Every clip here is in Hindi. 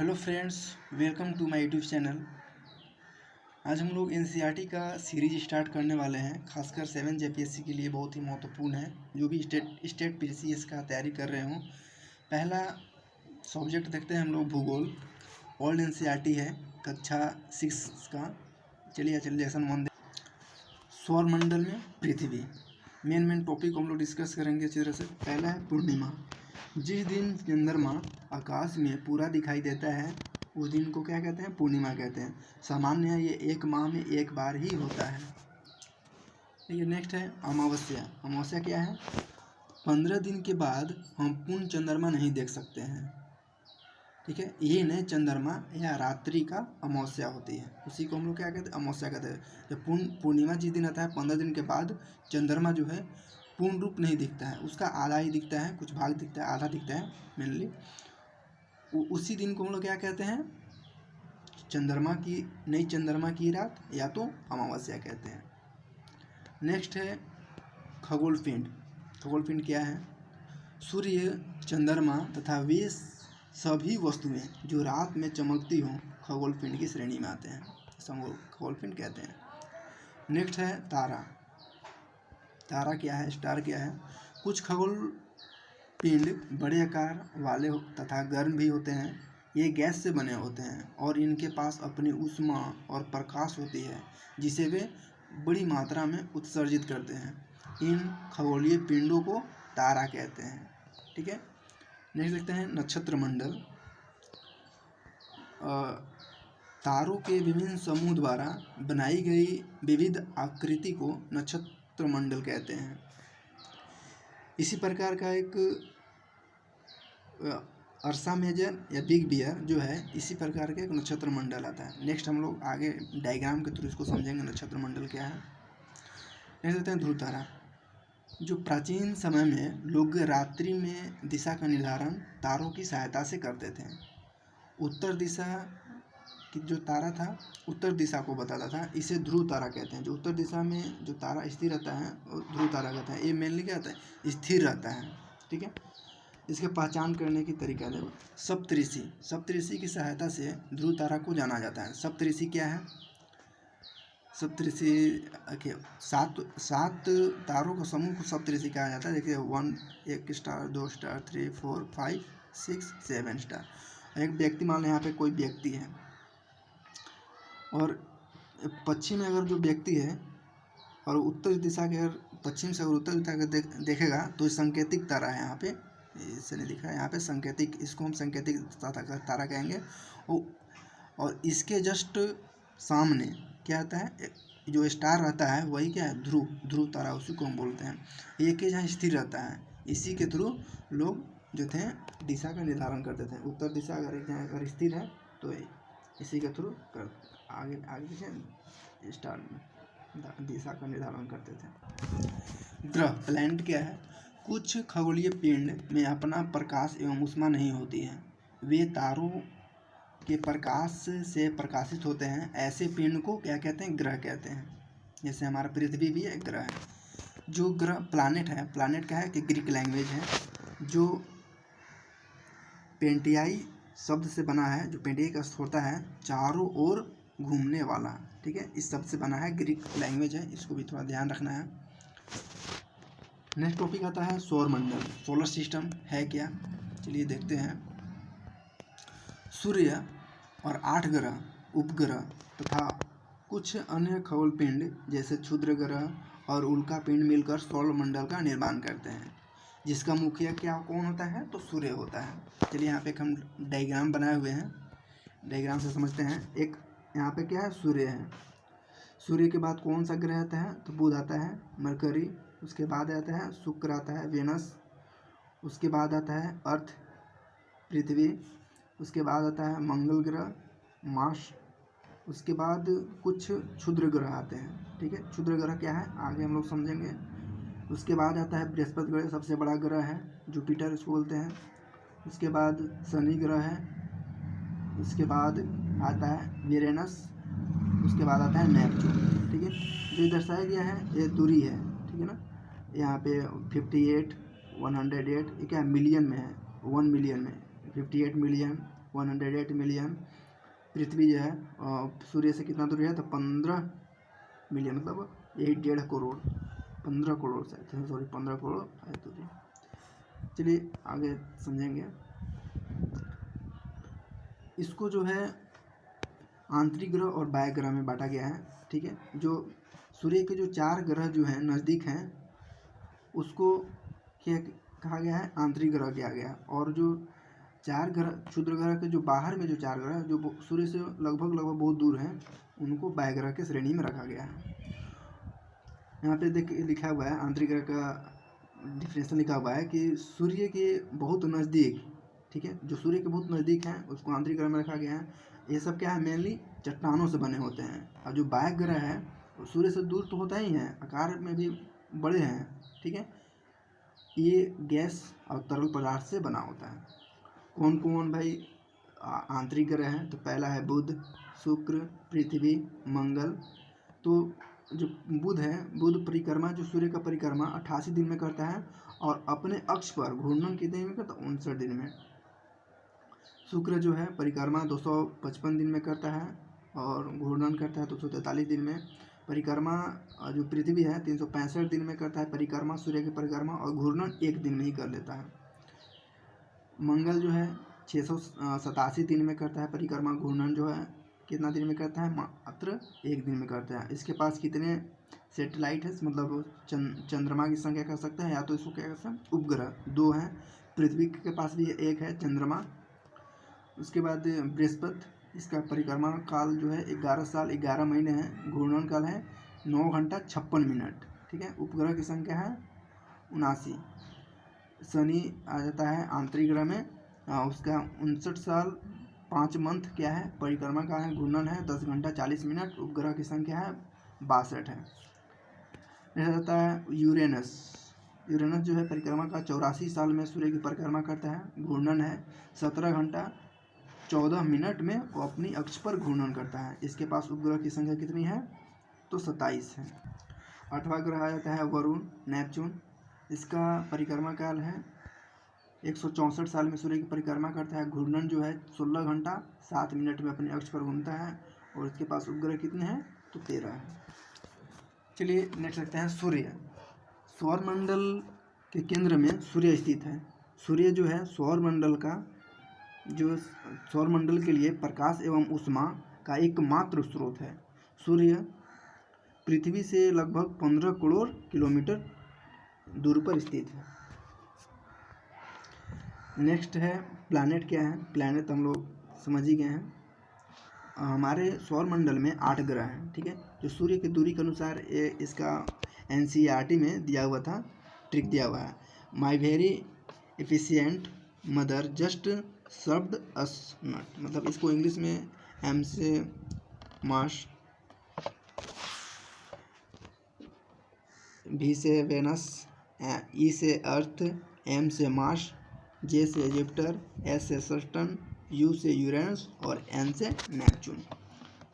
Hello friends, welcome to my YouTube channel. आज हम लोग एनसीईआरटी का सीरीज स्टार्ट करने वाले हैं। खासकर 7 जेपीएससी के लिए बहुत ही महत्वपूर्ण है। जो भी स्टेट पीसीएस का तैयारी कर रहे हों, पहला सब्जेक्ट देखते हैं हम लोग भूगोल। ओल्ड एनसीईआरटी है कक्षा 6 का। चलिए लेसन 1 सौरमंडल में पृथ्वी। मेन टॉपिक हम लोग डिस्कस करेंगे अच्छी तरह से। पहला है पूर्णिमा। जिस दिन चंद्रमा आकाश में पूरा दिखाई देता है उस दिन को क्या कहते हैं? पूर्णिमा कहते हैं। सामान्य ये 1 माह में 1 बार ही होता है। ठीक है, नेक्स्ट है अमावस्या। अमावस्या क्या है? 15 दिन के बाद हम पूर्ण चंद्रमा नहीं देख सकते हैं। ठीक है, ये नए चंद्रमा या रात्रि का अमावस्या होती है, उसी को हम लोग क्या कहते हैं? अमावस्या कहते हैं। जब पूर्णिमा जिस दिन आता है 15 दिन के बाद चंद्रमा जो है पूर्ण रूप नहीं दिखता है, उसका आधा ही दिखता है, कुछ भाग दिखता है, आधा दिखता है मेनली। उसी दिन को हम लोग क्या कहते हैं? नई चंद्रमा की रात या तो अमावस्या कहते हैं। नेक्स्ट है खगोल पिंड। खगोल पिंड क्या है? सूर्य, चंद्रमा तथा वे सभी वस्तुएं जो रात में चमकती हों खगोल पिंड की श्रेणी में आते हैं, खगोल पिंड कहते हैं। नेक्स्ट है तारा। तारा क्या है? स्टार क्या है? कुछ खगोल पिंड बड़े आकार वाले तथा गर्म भी होते हैं। ये गैस से बने होते हैं और इनके पास अपनी ऊष्मा और प्रकाश होती है जिसे वे बड़ी मात्रा में उत्सर्जित करते हैं। इन खगोलीय पिंडों को तारा कहते हैं। ठीक है, नेक्स्ट देखते हैं नक्षत्र मंडल। तारों के विभिन्न समूह द्वारा बनाई गई विविध आकृति को नक्षत्र मंडल कहते हैं। इसी प्रकार का एक अर्सा मेजर या बिग बियर जो है, इसी प्रकार के एक नक्षत्र मंडल आता है। नेक्स्ट हम लोग आगे डायग्राम के थ्रू इसको समझेंगे नक्षत्र मंडल क्या है। नेक्स्ट देखते हैं ध्रुव तारा। जो प्राचीन समय में लोग रात्रि में दिशा का निर्धारण तारों की सहायता से करते थे। उत्तर दिशा की जो तारा था उत्तर दिशा को बताता था, इसे ध्रुव तारा कहते हैं। जो उत्तर दिशा में जो तारा स्थिर रहता है वो ध्रुव तारा कहते हैं। ये मेनली क्या होता है? स्थिर रहता है। ठीक है, इसके पहचान करने की तरीका देखो। सप्तऋषि की सहायता से ध्रुव तारा को जाना जाता है। सप्तऋषि क्या है? सप्तऋषि के सात तारों का समूह को सप्तऋषि कहा जाता है। देखिए 1 स्टार, 2 स्टार, 3, 4, 5, 6, 7 स्टार। एक व्यक्ति, मान लें यहाँ पे कोई व्यक्ति है और पश्चिम में अगर जो व्यक्ति है और उत्तर दिशा के अगर पश्चिम से अगर उत्तर दिशा के देखेगा तो संकेतिक तारा है। यहाँ पे इससे नहीं दिखा है, यहाँ पे संकेतिक, इसको हम संकेतिक तारा कहेंगे। और इसके जस्ट सामने क्या आता है? जो स्टार रहता है वही क्या है? ध्रुव तारा, उसी को हम बोलते हैं। ये कि जहाँ स्थिर रहता है, इसी के थ्रू लोग जो थे दिशा का निर्धारण करते थे। उत्तर दिशा अगर स्थिर है तो इसी के थ्रू आगे पीछे स्टार में दिशा का निर्धारण करते थे। ग्रह, प्लैनेट क्या है? कुछ खगोलीय पिंड में अपना प्रकाश एवं ऊष्मा नहीं होती है, वे तारों के प्रकाश से प्रकाशित होते हैं। ऐसे पिंड को क्या कहते हैं? ग्रह कहते हैं। जैसे हमारा पृथ्वी भी एक ग्रह है। जो ग्रह प्लैनेट है, प्लैनेट क्या है कि ग्रीक लैंग्वेज है, जो पेंटियाई शब्द से बना है। जो पेंटियाई का अर्थ होता है चारों ओर घूमने वाला। ठीक है, इस शब्द से बना है, ग्रीक लैंग्वेज है, इसको भी थोड़ा ध्यान रखना है। नेक्स्ट टॉपिक आता है सौरमंडल। सोलर सिस्टम है क्या? चलिए देखते हैं। सूर्य और 8 ग्रह, उपग्रह तथा कुछ अन्य खगोल पिंड जैसे क्षुद्र ग्रह और उल्का पिंड मिलकर सौरमंडल का निर्माण करते हैं, जिसका मुखिया कौन होता है? तो सूर्य होता है। चलिए यहाँ पे एक हम डायग्राम बनाए हुए हैं, डायग्राम से समझते हैं। एक यहाँ पे क्या है? सूर्य है। सूर्य के बाद कौन सा ग्रह आता है? तो बुध आता है, मरकरी, उसके बाद आता है शुक्र, आता है वेनस, उसके बाद आता है अर्थ पृथ्वी, उसके बाद आता है मंगल ग्रह मार्स, उसके बाद कुछ क्षुद्र ग्रह आते हैं। ठीक है, क्षुद्र ग्रह क्या है आगे हम लोग समझेंगे। उसके बाद आता है बृहस्पति ग्रह, सबसे बड़ा ग्रह है, जुपिटर इसको बोलते हैं। उसके बाद शनि ग्रह है, उसके बाद आता है यूरेनस, उसके बाद आता है नेपच्यून। ठीक है, जो दर्शाया गया है ये दूरी है। ठीक है ना, यहाँ पे 58, 108, ये क्या मिलियन में है, 1 मिलियन में 58 मिलियन, 108 मिलियन। पृथ्वी जो है सूर्य से कितना दूर है, तो 15 मिलियन, मतलब यही 1.5 करोड़, 15 करोड़ से, सॉरी 15 करोड़ है दूरी। चलिए आगे समझेंगे। इसको जो है आंतरिक ग्रह और बाह्य ग्रह में बांटा गया है, ठीक है। जो सूर्य के जो 4 ग्रह जो हैं नज़दीक हैं उसको क्या कहा गया है, आंतरिक ग्रह किया गया। और जो 4 ग्रह क्षुद्र ग्रह के जो बाहर में जो 4 ग्रह जो सूर्य से लगभग बहुत दूर हैं उनको बाह्य ग्रह की श्रेणी में रखा गया है। यहाँ पे देख लिखा हुआ है, आंतरिक ग्रह का डिफिनेशन लिखा हुआ है कि सूर्य के बहुत नज़दीक, ठीक है, जो सूर्य के बहुत नज़दीक हैं उसको आंतरिक ग्रह में रखा गया है। ये सब क्या है, मेनली चट्टानों से बने होते हैं। और जो बाह्य ग्रह है वो सूर्य से दूर तो होता ही है, आकार में भी बड़े हैं, ठीक है। ये गैस और तरल पदार्थ से बना होता है। कौन कौन भाई आंतरिक ग्रह हैं, तो पहला है बुध, शुक्र, पृथ्वी, मंगल। तो जो बुध है, बुध परिक्रमा, जो सूर्य का परिक्रमा 88 दिन में करता है और अपने अक्ष पर घूर्णन कितने दिन में करता है, 59 दिन में। शुक्र जो है परिक्रमा 255 दिन में करता है और घूर्णन करता है 243 दिन में। परिक्रमा जो पृथ्वी है 365 दिन में करता है परिक्रमा, सूर्य की परिक्रमा, और घूर्णन 1 दिन में ही कर लेता है। मंगल जो है 687 दिन में करता है परिक्रमा, घूर्णन जो है कितना दिन में करता है, मात्र 1 दिन में करता है। इसके पास कितने सैटेलाइट है, मतलब चंद्रमा की संख्या कह सकते हैं, या तो इसको क्या कहते हैं उपग्रह, 2 हैं। पृथ्वी के पास भी 1 है चंद्रमा। उसके बाद बृहस्पति, इसका परिक्रमा काल जो है 11 साल 11 महीने है, घूर्णन काल है 9 घंटा 56 मिनट, ठीक है। उपग्रह की संख्या है 79। शनि आ जाता है आंतरिक ग्रह में, उसका 59 साल 5 मंथ क्या है, परिक्रमा का है, घूर्णन है 10 घंटा 40 मिनट, उपग्रह की संख्या है 62 है। रह जाता है यूरेनस। यूरेनस जो है परिक्रमा का 84 साल में सूर्य की परिक्रमा करता है, घूर्णन है 17 घंटा 14 मिनट में वो अपनी अक्ष पर घूर्णन करता है। इसके पास उपग्रह की संख्या कितनी है, तो 27 है। 8वां ग्रह आ जाता है वरुण, नेपच्यून। इसका परिक्रमा काल है 164 साल में सूर्य की परिक्रमा करता है, घूर्णन जो है 16 घंटा 7 मिनट में अपने अक्ष पर घूमता है। और इसके पास उपग्रह कितने हैं, तो 13 है। चलिए नेक्स्ट रखते हैं सूर्य। सौरमंडल के केंद्र में सूर्य स्थित है। सूर्य जो है सौरमंडल का, जो सौरमंडल के लिए प्रकाश एवं ऊष्मा का एकमात्र स्रोत है। सूर्य पृथ्वी से लगभग 15 करोड़ किलोमीटर दूर पर स्थित है। नेक्स्ट है प्लैनेट। क्या है प्लैनेट, हम लोग समझ ही गए हैं। हमारे सौरमंडल में 8 ग्रह हैं, ठीक है। जो सूर्य की दूरी के अनुसार इसका NCERT में दिया हुआ था, ट्रिक दिया हुआ है। My very efficient mother just served us nut, मतलब इसको इंग्लिश में M से मार्स, V से वेनस, E से अर्थ, M से मार्स, J से जुपिटर, S से सटर्न, U से यूरेनस और N से नेपच्यून।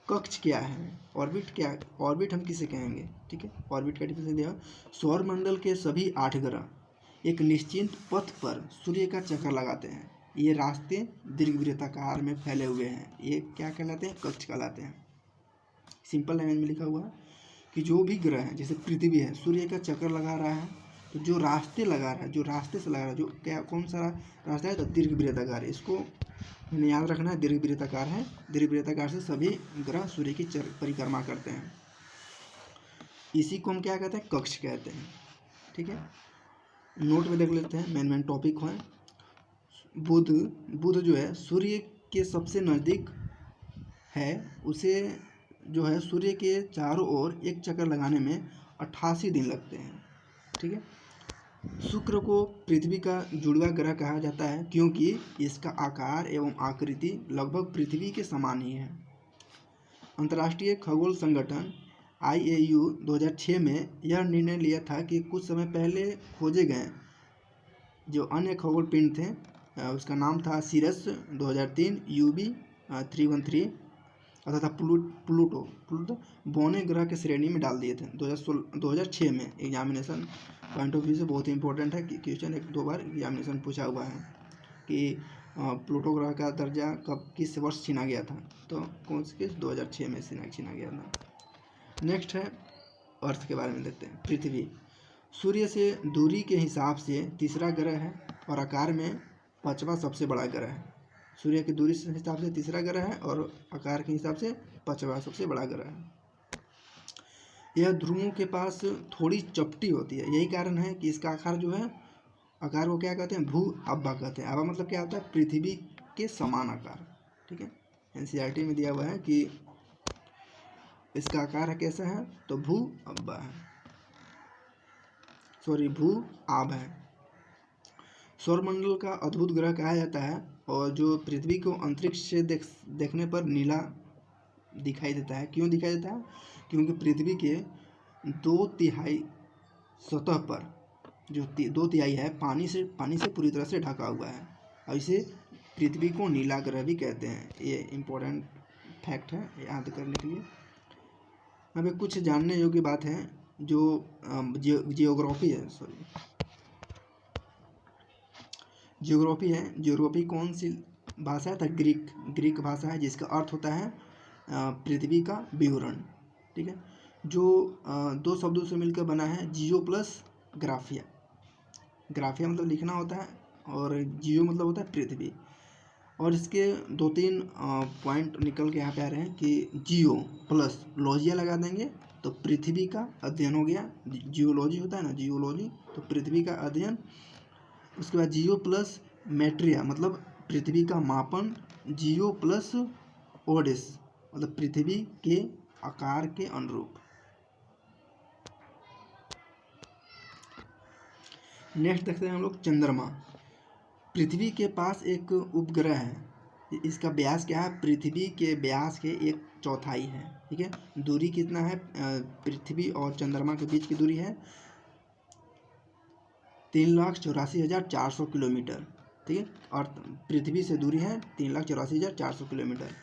कक्ष क्या है, ऑर्बिट क्या है, ऑर्बिट हम किसे कहेंगे, ठीक है। ऑर्बिट का डिफिनेशन दिया, सौरमंडल के सभी 8 ग्रह एक निश्चित पथ पर सूर्य का चक्कर लगाते हैं। ये रास्ते दीर्घवृत्ताकार में फैले हुए हैं, ये क्या कहलाते हैं, कक्ष कहलाते हैं। सिंपल लैंग्वेज में लिखा हुआ है कि जो भी ग्रह है, जैसे पृथ्वी है, सूर्य का चक्कर लगा रहा है, तो जो रास्ते लगा रहा है, जो रास्ते से लगा रहा है, जो क्या कौन सा रास्ता है, तो दीर्घवृत्ताकार। इसको हमें याद रखना है, दीर्घवृत्ताकार है। दीर्घवृत्ताकार से सभी ग्रह सूर्य की परिक्रमा करते हैं। इसी को हम क्या कहते हैं, कक्ष कहते हैं, ठीक है। नोट में देख लेते हैं, मेन टॉपिक है। बुध जो है सूर्य के सबसे नज़दीक है, उसे जो है सूर्य के चारों ओर एक चक्कर लगाने में 88 दिन लगते हैं, ठीक है। शुक्र को पृथ्वी का जुड़वा ग्रह कहा जाता है क्योंकि इसका आकार एवं आकृति लगभग पृथ्वी के समान ही है। अंतर्राष्ट्रीय खगोल संगठन IAU 2006 में यह निर्णय लिया था कि कुछ समय पहले खोजे गए जो अन्य खगोल पिंड थे, उसका नाम था सीरस 2003 UB 313 अर्थात प्लूटो बौने ग्रह के श्रेणी में डाल दिए थे 2006 में। एग्जामिनेशन पॉइंट ऑफ व्यू से बहुत ही इंपॉर्टेंट है कि क्वेश्चन 1-2 बार एग्जामिनेशन पूछा हुआ है कि प्लूटो ग्रह का दर्जा कब किस वर्ष छीना गया था? तो कौन से 2006 में छीना गया था। नेक्स्ट है अर्थ के बारे में देखते हैं। पृथ्वी सूर्य से दूरी के हिसाब से तीसरा ग्रह है और आकार में पांचवा सबसे बड़ा ग्रह है। सूर्य की दूरी के हिसाब से तीसरा ग्रह है और आकार के हिसाब से पांचवा सबसे बड़ा ग्रह है। यह ध्रुवों के पास थोड़ी चपटी होती है, यही कारण है कि इसका आकार जो है, आकार को क्या कहते हैं? भू आभा कहते हैं। आभा मतलब क्या होता है? पृथ्वी के समान आकार। ठीक है, एनसीईआरटी में दिया हुआ है कि इसका आकार है कैसा है, तो भू आभा है, सॉरी भू आभ है। सौरमंडल का अद्भुत ग्रह कहा जाता है और जो पृथ्वी को अंतरिक्ष से देखने पर नीला दिखाई देता है। क्यों दिखाई देता है? क्योंकि पृथ्वी के 2/3 सतह पर जो 2/3 है पानी से पूरी तरह से ढका हुआ है और इसे पृथ्वी को नीला ग्रह भी कहते हैं। ये इम्पोर्टेंट फैक्ट है याद करने के लिए। अब कुछ जानने योग्य बात है जो जियोग्राफी है, जियोग्राफी है। जियोग्राफी कौन सी भाषा है? तो ग्रीक भाषा है जिसका अर्थ होता है पृथ्वी का विवरण। ठीक है, जो 2 शब्दों से मिलकर बना है, जियो प्लस ग्राफिया। ग्राफिया मतलब लिखना होता है और जियो मतलब होता है पृथ्वी। और इसके 2-3 पॉइंट निकल के यहाँ पे आ रहे हैं कि जियो प्लस लॉजिया लगा देंगे तो पृथ्वी का अध्ययन हो गया। जियोलॉजी होता है ना, जियोलॉजी, तो पृथ्वी का अध्ययन। उसके बाद जियो प्लस मैट्रिया मतलब पृथ्वी का मापन। जियो प्लस ओडिस मतलब पृथ्वी के आकार के अनुरूप। नेक्स्ट देखते हैं हम लोग चंद्रमा। पृथ्वी के पास एक उपग्रह है, इसका व्यास क्या है? पृथ्वी के व्यास के 1/4 है। ठीक है, दूरी कितना है? पृथ्वी और चंद्रमा के बीच की दूरी है 3,84,400 किलोमीटर। ठीक है, और पृथ्वी से दूरी है 3,84,400 किलोमीटर।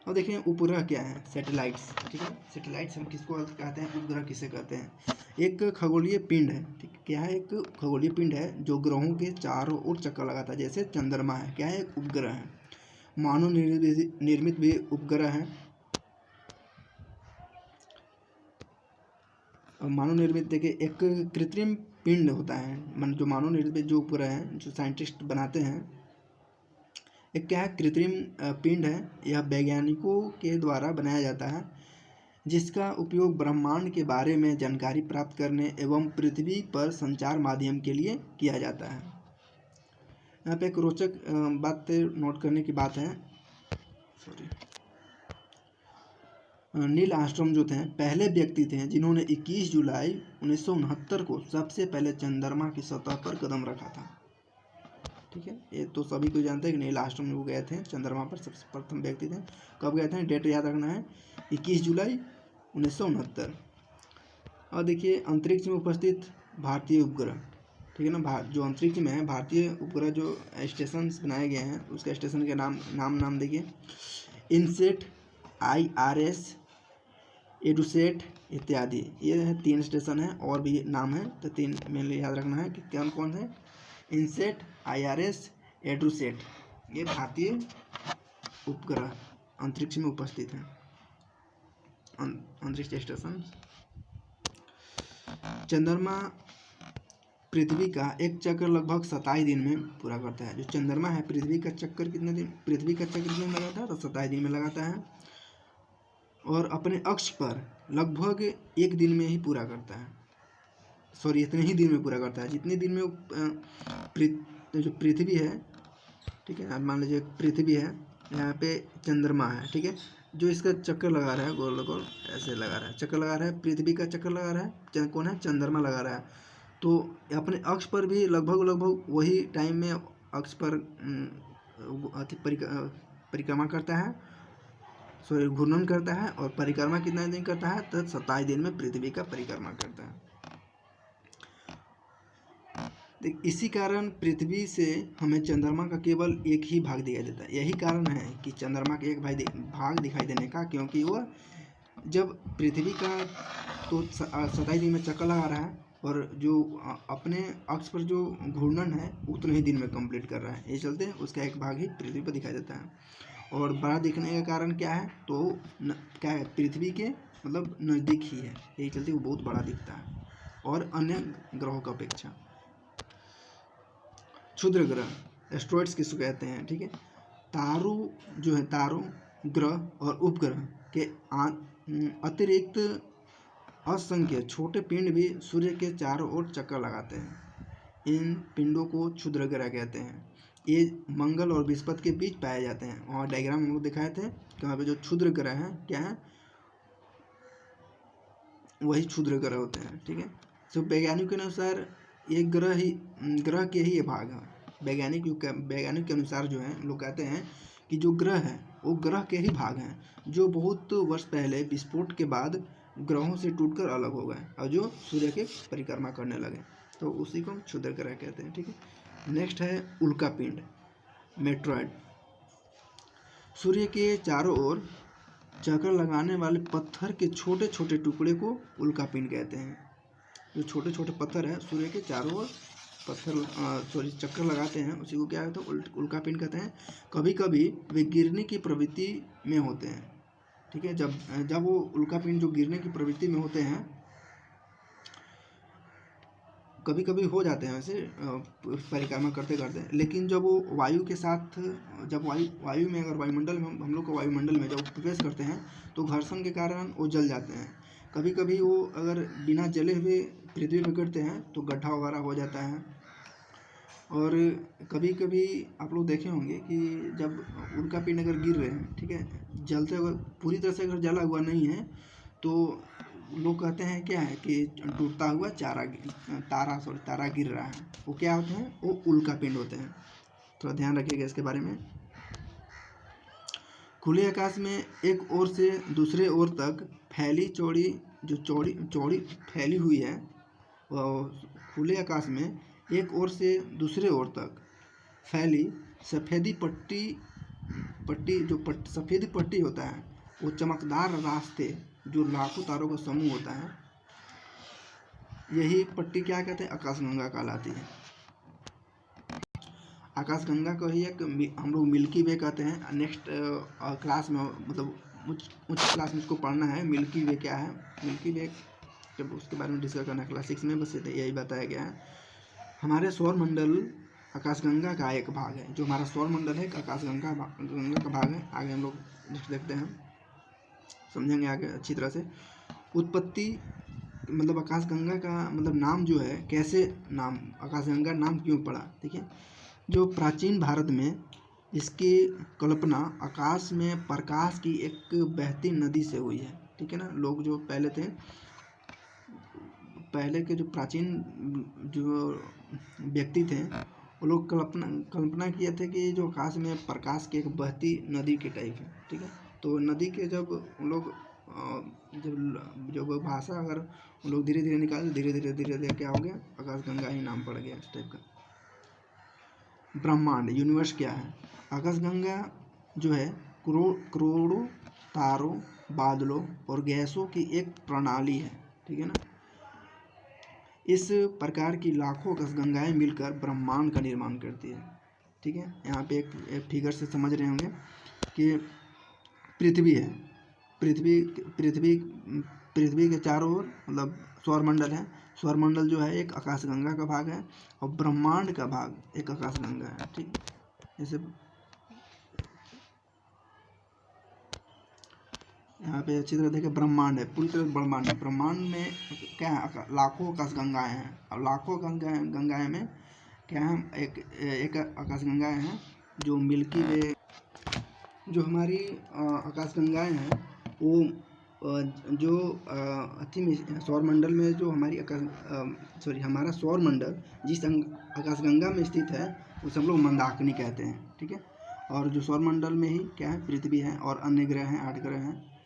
और देखिए उपग्रह क्या है? सैटेलाइट्स। ठीक है, सैटेलाइट्स हम किसको कहते हैं? उपग्रह किसे कहते हैं? एक खगोलीय पिंड है। ठीक, क्या है? एक खगोलीय पिंड है जो ग्रहों के चारों ओर चक्कर लगाता है, जैसे चंद्रमा है। क्या है? एक उपग्रह है। मानव निर्मित भी उपग्रह है। मानव निर्मित देखिए एक कृत्रिम पिंड होता है, जो मानव निर्मित जो उपग्रह है जो साइंटिस्ट बनाते हैं, एक क्या है? कृत्रिम पिंड है। यह वैज्ञानिकों के द्वारा बनाया जाता है जिसका उपयोग ब्रह्मांड के बारे में जानकारी प्राप्त करने एवं पृथ्वी पर संचार माध्यम के लिए किया जाता है। यहाँ पे एक रोचक बात नोट करने की बात है। नील आर्मस्ट्रांग जो थे पहले व्यक्ति थे जिन्होंने 21 जुलाई 1969 को सबसे पहले चंद्रमा की सतह पर कदम रखा था। ठीक है, ये तो सभी को जानते हैं कि नील आर्मस्ट्रांग वो गए थे चंद्रमा पर, सबसे प्रथम व्यक्ति थे। कब गए थे? डेट याद रखना है, 21 जुलाई 1969। और देखिए अंतरिक्ष में उपस्थित भारतीय उपग्रह। ठीक है ना, जो अंतरिक्ष में है भारतीय उपग्रह जो स्टेशन बनाए गए हैं उसका स्टेशन के नाम देखिए, इनसेट, IRS, एडुसेट इत्यादि। ये है 3 स्टेशन है, और भी नाम है तो 3 मेनली याद रखना है कि कौन कौन है। इनसेट, IRS, एडुसेट, ये भारतीय उपग्रह अंतरिक्ष में उपस्थित हैं, अंतरिक्ष स्टेशन। चंद्रमा पृथ्वी का एक चक्कर लगभग 27 दिन में पूरा करता है। जो चंद्रमा है पृथ्वी का चक्कर कितने दिन में लगाता है? तो 27 दिन में लगाता है और अपने अक्ष पर लगभग 1 दिन में ही पूरा करता है। सॉरी, इतने ही दिन में पूरा करता है जितने दिन में जो पृथ्वी है। ठीक है, आप मान लीजिए पृथ्वी है, यहाँ पे चंद्रमा है। ठीक है, जो इसका चक्कर लगा रहा है गोल गोल ऐसे लगा रहा है, चक्कर लगा रहा है, पृथ्वी का चक्कर लगा रहा है, कौन है? चंद्रमा लगा रहा है। तो अपने अक्ष पर भी लगभग वही टाइम में अक्ष पर परिक्रमा करता है, सॉरी घूर्णन करता है। और परिक्रमा कितना दिन करता है? तो 27 दिन में पृथ्वी का परिक्रमा करता है। इसी कारण पृथ्वी से हमें चंद्रमा का केवल एक ही भाग दिखाई देता है। यही कारण है कि चंद्रमा का एक भाग दिखाई देने का, क्योंकि वह जब पृथ्वी का तो 27 दिन में चक्कर लगा रहा है और जो अपने अक्ष पर जो घूर्णन है उतना ही दिन में कंप्लीट कर रहा है। ये चलते उसका एक भाग ही पृथ्वी पर दिखाई देता है। और बड़ा दिखने का कारण क्या है, तो क्या है, पृथ्वी के मतलब नज़दीक ही है, यही चलते वो बहुत बड़ा दिखता है और अन्य ग्रहों की अपेक्षा। क्षुद्र ग्रह एस्ट्रॉइड्स किसको कहते हैं, ठीक है। तारों जो है, तारों, ग्रह और उपग्रह के अतिरिक्त असंख्य छोटे पिंड भी सूर्य के चारों ओर चक्कर लगाते हैं। इन पिंडों को क्षुद्र ग्रह कहते हैं। ये मंगल और बृहस्पति के बीच पाए जाते हैं। और डायग्राम हम लोग दिखाए थे कि वहाँ पे जो क्षुद्र ग्रह हैं क्या है, वही क्षुद्र ग्रह होते हैं, ठीक है। तो वैज्ञानिक के अनुसार ये ग्रह के ही ये भाग है। वैज्ञानिक के अनुसार जो है लोग कहते हैं कि जो ग्रह है वो ग्रह के ही भाग हैं जो बहुत वर्ष पहले विस्फोट के बाद ग्रहों से टूटकर अलग हो गए और जो सूर्य के परिक्रमा करने लगे, तो उसी को हम क्षुद्र ग्रह कहते हैं, ठीक है। नेक्स्ट है उल्कापिंड, मेट्रॉइड। सूर्य के चारों ओर चक्कर लगाने वाले पत्थर के छोटे छोटे टुकड़े को उल्कापिंड कहते हैं। जो छोटे छोटे पत्थर है सूर्य के चारों ओर चक्कर लगाते हैं, उसी को क्या कहते हैं, उल्कापिंड कहते हैं। कभी कभी वे गिरने की प्रवृत्ति में होते हैं, ठीक है। जब वो उल्कापिंड जो गिरने की प्रवृत्ति में होते हैं, कभी कभी हो जाते हैं वैसे परिक्रमा करते करते, लेकिन जब वो वायु के साथ, जब वायु में, अगर वायुमंडल में हम लोग को वायुमंडल में जब प्रवेश करते हैं तो घर्षण के कारण वो जल जाते हैं। कभी कभी वो अगर बिना जले हुए पृथ्वी में गिरते हैं तो गड्ढा वगैरह हो जाता है। और कभी कभी आप लोग देखे होंगे कि जब उल्कापिंड अगर गिर रहे हैं, ठीक है, जलते, अगर पूरी तरह से अगर जला हुआ नहीं है तो लोग कहते हैं क्या है कि टूटता हुआ तारा गिर रहा है। वो क्या होते हैं, वो उल्कापिंड होते हैं। थोड़ा ध्यान रखिएगा इसके बारे में। खुले आकाश में एक ओर से दूसरे ओर तक फैली चौड़ी फैली हुई है, खुले आकाश में एक ओर से दूसरे ओर तक फैली सफ़ेदी सफ़ेदी पट्टी होता है, वो चमकदार रास्ते जो लाखों तारों का समूह होता है, यही पट्टी क्या कहते हैं, आकाशगंगा कहलाती है। आकाशगंगा को ही एक हम लोग मिल्की वे कहते हैं। नेक्स्ट क्लास में, मतलब उच्च क्लास में इसको पढ़ना है, मिल्की वे क्या है। मिल्की वे जब उसके बारे में डिस्कस करना है क्लास 6 में, बस यही बताया गया है। हमारे सौरमंडल आकाशगंगा का एक भाग है। जो हमारा सौरमंडल है आकाशगंगा का भाग है। आगे हम लोग नेक्स्ट देखते हैं, समझेंगे आगे अच्छी तरह से। उत्पत्ति मतलब आकाशगंगा का मतलब नाम जो है, कैसे नाम आकाशगंगा नाम क्यों पड़ा, ठीक है। जो प्राचीन भारत में इसकी कल्पना आकाश में प्रकाश की एक बहती नदी से हुई है, ठीक है ना। लोग जो पहले के जो प्राचीन जो व्यक्ति थे, वो लोग कल्पना किए थे कि जो आकाश में प्रकाश की एक बहती नदी के टाइप है, ठीक है। तो नदी के जब उन लोग जब भाषा अगर उन लोग धीरे धीरे निकाले, धीरे धीरे क्या हो गया, आकाशगंगा ही नाम पड़ गया इस टाइप का। ब्रह्मांड यूनिवर्स क्या है। आकाशगंगा जो है करोड़ों तारों, बादलों और गैसों की एक प्रणाली है, ठीक है ना। इस प्रकार की लाखों आकाशगंगाएं मिलकर ब्रह्मांड का निर्माण करती है, ठीक है। यहाँ पे एक फिगर से समझ रहे होंगे कि पृथ्वी है, पृथ्वी के चारों ओर मतलब सौरमंडल है। सौरमंडल जो है एक आकाशगंगा का भाग है और ब्रह्मांड का भाग एक आकाशगंगा है, ठीक। जैसे यहाँ पे अच्छी तरह देखें, ब्रह्मांड है, पूरी तरह ब्रह्मांड है। ब्रह्मांड में क्या है, लाखों आकाशगंगाएं हैं। और लाखों गंगाएं में क्या है, एक आकाशगंगाएं हैं जो मिल्की वे। जो हमारी आकाशगंगाएं हैं वो जो अति में सौरमंडल में जो हमारी हमारा सौरमंडल जिस आकाशगंगा में स्थित है उसे हम लोग मंदाकिनी कहते हैं, ठीक है। और जो सौरमंडल में ही क्या है, पृथ्वी है और अन्य ग्रह हैं, 8 ग्रह हैं।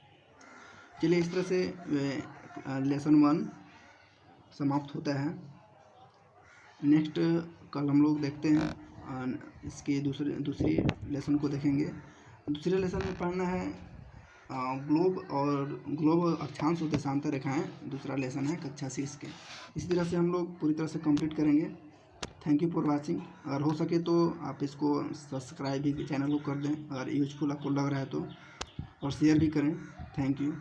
चलिए इस तरह से लेसन 1 समाप्त होता है। नेक्स्ट कल हम लोग देखते हैं इसके दूसरी लेसन को देखेंगे। दूसरे लेसन में पढ़ना है ग्लोब अक्षांश और देशांतर रेखाएं दूसरा लेसन है कक्षा 6 के। इसी तरह से हम लोग पूरी तरह से कंप्लीट करेंगे। Thank you for watching. अगर हो सके तो आप इसको सब्सक्राइब भी चैनल को कर दें अगर यूजफुल आपको लग रहा है तो, और शेयर भी करें। Thank you.